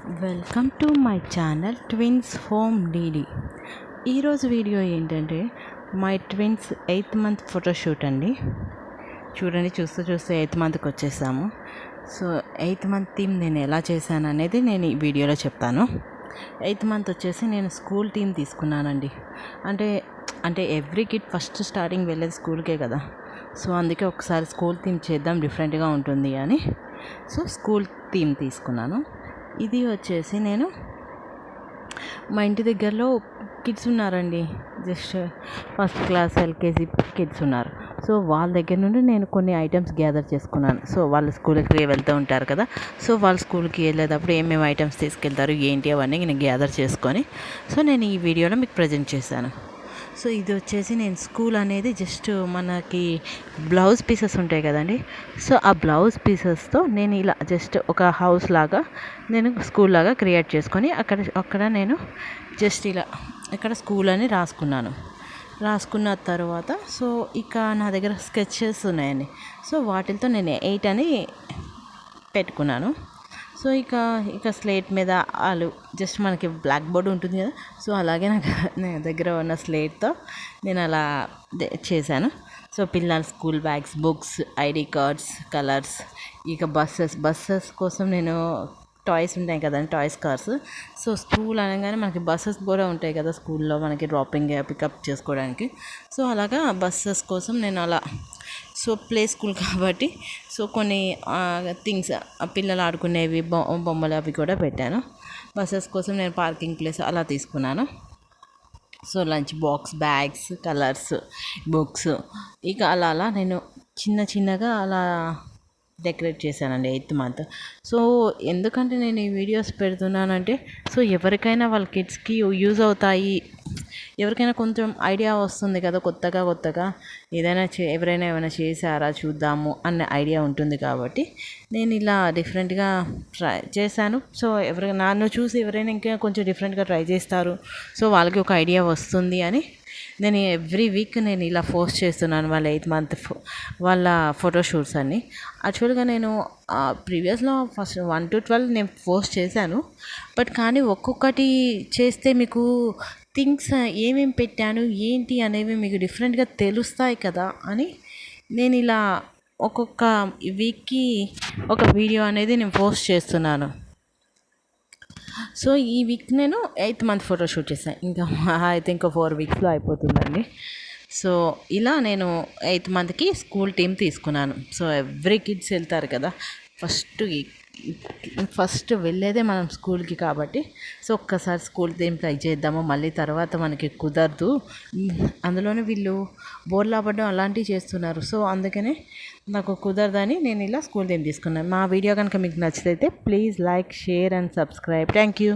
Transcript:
Welcome to my channel twins home DD. ఈరోజు video ఏంటంటే my twins 8th month photoshoot అండి. చూడండి, చూస్తూ 8th మంత్కి వచ్చేసాము. సో 8th మంత్ థీమ్ నేను ఎలా చేశాను అనేది నేను ఈ వీడియోలో చెప్తాను. 8th మంత్ వచ్చేసి నేను స్కూల్ థీమ్ తీసుకున్నానండి. అంటే ఎవ్రీ కిడ్ ఫస్ట్ స్టార్టింగ్ వెళ్ళేది స్కూల్కే కదా. సో అందుకే ఒకసారి స్కూల్ థీమ్ చేద్దాం, డిఫరెంట్గా ఉంటుంది అని సో స్కూల్ థీమ్ తీసుకున్నాను. ఇది వచ్చేసి నేను మా ఇంటి దగ్గరలో కిడ్స్ ఉన్నారండి, just first class LKG kids ఉన్నారు. సో వాళ్ళ దగ్గర నుండి నేను కొన్ని ఐటమ్స్ గ్యాదర్ చేసుకున్నాను. సో వాళ్ళు స్కూల్కి వెళ్తూ ఉంటారు కదా, సో వాళ్ళు స్కూల్కి వెళ్ళేటప్పుడు ఏమేమి ఐటమ్స్ తీసుకెళ్తారు ఏంటి అవన్నీ నేను గ్యాదర్ చేసుకొని సో నేను ఈ వీడియోలో మీకు ప్రజెంట్ చేశాను. సో ఇది వచ్చేసి నేను స్కూల్ అనేది జస్ట్ మనకి బ్లౌజ్ పీసెస్ ఉంటాయి కదండి. సో ఆ బ్లౌజ్ పీసెస్తో నేను ఇలా జస్ట్ ఒక హౌస్ లాగా నేను స్కూల్ లాగా క్రియేట్ చేసుకొని అక్కడ నేను జస్ట్ ఇలా ఇక్కడ స్కూల్ అని రాసుకున్న తర్వాత సో ఇక నా దగ్గర స్కెచెస్ ఉన్నాయండి. సో వాటితో నేను 8 అని పెట్టుకున్నాను. సో ఇక స్లేట్ మీద వాళ్ళు జస్ట్ మనకి బ్లాక్ బోర్డ్ ఉంటుంది కదా, సో అలాగే నా దగ్గర ఉన్న స్లేట్తో నేను అలా చేశాను. సో పిల్లల school bags, books, ID cards, colours, ఇక బస్సెస్ కోసం నేను టాయ్స్ ఉంటాయి కదండి, టాయ్స్ కార్స్. సో స్కూల్ అనగానే మనకి బస్సెస్ కూడా ఉంటాయి కదా స్కూల్లో మనకి డ్రాపింగ్ పికప్ చేసుకోవడానికి. సో అలాగా బస్సెస్ కోసం నేను అలా సో ప్లే స్కూల్ కాబట్టి సో కొన్ని థింగ్స్ పిల్లలు ఆడుకునేవి బొమ్మలు అవి కూడా పెట్టాను. బస్సెస్ కోసం నేను పార్కింగ్ ప్లేస్ అలా తీసుకున్నాను. So lunch box, bags, colours, books, ఇక అలా నేను చిన్నగా అలా డెకరేట్ చేశానండి 8th మంత్. సో ఎందుకంటే నేను ఈ వీడియోస్ పెడుతున్నానంటే సో ఎవరికైనా వాళ్ళ కిడ్స్కి యూజ్ అవుతాయి, ఎవరికైనా కొంచెం ఐడియా వస్తుంది కదా, కొత్తగా ఎవరైనా ఏమైనా చేశారా చూద్దాము అన్న ఐడియా ఉంటుంది కాబట్టి నేను ఇలా డిఫరెంట్గా ట్రై చేశాను. సో నన్ను చూసి ఎవరైనా ఇంకా కొంచెం డిఫరెంట్గా ట్రై చేస్తారు, సో వాళ్ళకి ఒక ఐడియా వస్తుంది అని నేను ఎవ్రీ వీక్ నేను ఇలా పోస్ట్ చేస్తున్నాను వాళ్ళ 8th మంత్ వాళ్ళ ఫోటోషూట్స్ అన్ని. యాక్చువల్గా నేను ప్రీవియస్లో ఫస్ట్ 1 to 12 నేను పోస్ట్ చేశాను. కానీ ఒక్కొక్కటి చేస్తే మీకు థింగ్స్ ఏమేమి పెట్టాను ఏంటి అనేవి మీకు డిఫరెంట్గా తెలుస్తాయి కదా అని నేను ఇలా ఒక్కొక్క వీక్కి ఒక వీడియో అనేది నేను పోస్ట్ చేస్తున్నాను. సో ఈ వీక్ నేను 8th మంత్ ఫోటోషూట్ చేశాను. ఇంకా అయితే ఇంకో 4 వీక్స్లో అయిపోతుందండి. సో ఇలా నేను 8th మంత్కి స్కూల్ టీమ్ తీసుకున్నాను. సో ఎవ్రీ కిడ్స్ వెళ్తారు కదా, ఫస్ట్ వెళ్ళేదే మనం స్కూల్కి కాబట్టి సో ఒక్కసారి స్కూల్ థీమ్ ట్రై చేద్దాము, మళ్ళీ తర్వాత మనకి కుదరదు, అందులోనే వీళ్ళు బోర్లా పడడం అలాంటివి చేస్తున్నారు. సో అందుకనే నాకు కుదరదని నేను ఇలా స్కూల్ థీమ్ తీసుకున్నాను. మా వీడియో కనుక మీకు నచ్చితే please like, share and subscribe. Thank you.